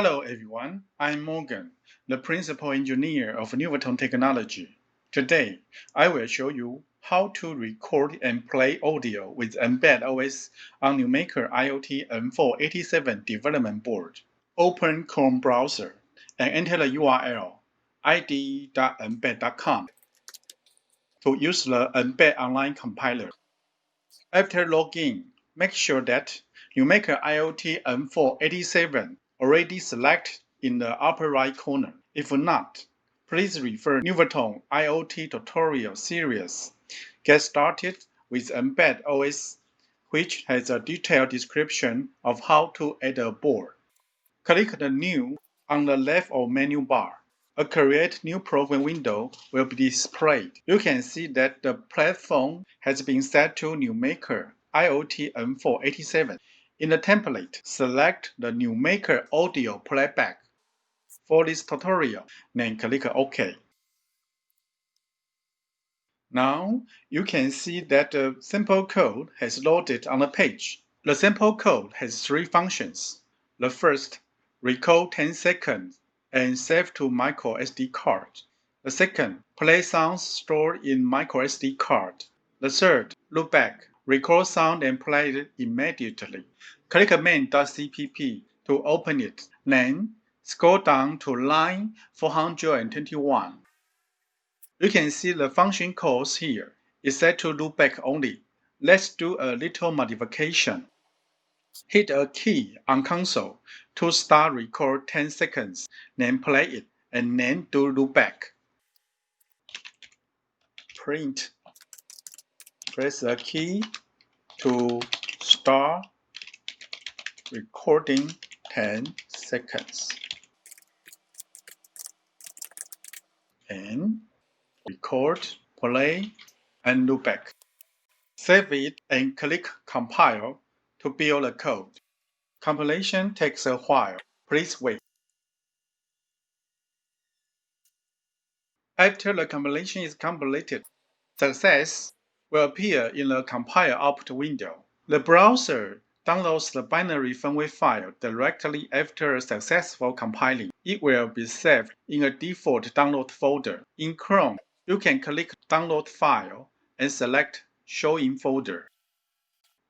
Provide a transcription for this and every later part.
Hello everyone, I'm Morgan, the Principal Engineer of Nuvoton Technology. Today, I will show you how to record and play audio with Mbed OS on NuMaker-IoT-M487 development board. Open Chrome browser and enter the URL ide.mbed.com to use the Mbed Online compiler. After login, make sure that NuMaker-IoT-M487 already selected in the upper right corner. If not, please refer Nuvoton IoT tutorial series. Get started with Mbed OS, which has a detailed description of how to add a board. Click the New on the left of menu bar. A Create New Program window will be displayed. You can see that the platform has been set to NuMaker IoT-M487. In the template, select the NuMaker Audio Playback. For this tutorial, then click OK. Now, you can see that the sample code has loaded on the page. The sample code has three functions. The first, record 10 seconds and save to micro SD card. The second, play sounds stored in micro SD card. The third, loop back, record sound and play it immediately. Click main.cpp to open it. Then, scroll down to line 421. You can see the function calls here is set to loop back only. Let's do a little modification. Hit a key on console to start record 10 seconds, then play it, and then do loop back. Print. Press the key to start recording 10 seconds. And record, play, and loop back. Save it and click Compile to build the code. Compilation takes a while. Please wait. After the compilation is completed, success will appear in the compile output window. The browser downloads the binary firmware file directly after successful compiling. It will be saved in a default download folder. In Chrome, you can click Download File and select Show in Folder.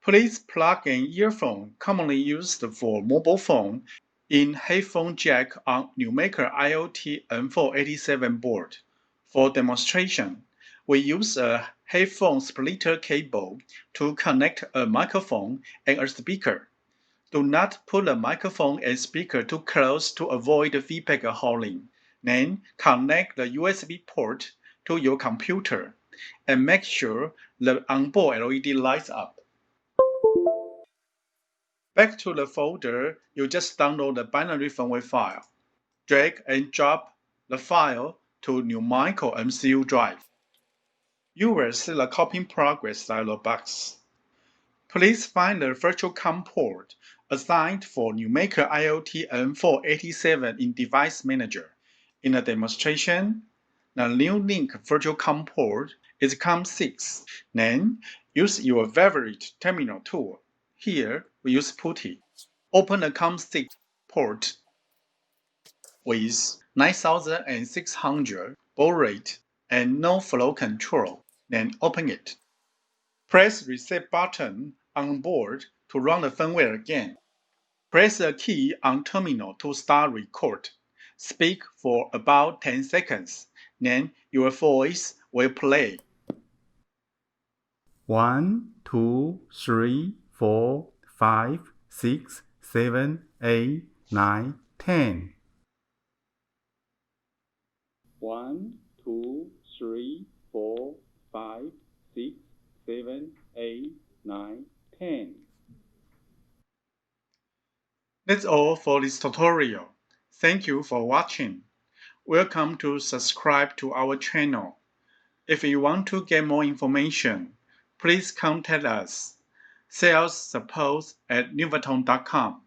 Please plug an earphone commonly used for mobile phone in headphone jack on NuMaker IoT-M487 board. For demonstration, we use a headphone splitter cable to connect a microphone and a speaker. Do not put the microphone and speaker too close to avoid feedback howling. Then connect the USB port to your computer and make sure the onboard LED lights up. Back to the folder, you just download the binary firmware file. Drag and drop the file to NuMaker MCU drive. You will see the copying progress dialog box. Please find the virtual COM port assigned for NuMaker IoT-M487 in Device Manager. In the demonstration, the new link virtual COM port is COM6. Then, use your favorite terminal tool. Here, we use PuTTY. Open the COM6 port with 9600 baud rate and no flow control, then open it. Press Reset button on board to run the firmware again. Press the key on terminal to start record. Speak for about 10 seconds, then your voice will play. 1, 2, 3, 4, 5, 6, 7, 8, 9, 10. 1, 2, 3, 4, 5, 6, 7, 8, 9, 10. That's all for this tutorial. Thank you for watching. Welcome to subscribe to our channel. If you want to get more information, please contact us. Sales support@nuvoton.com.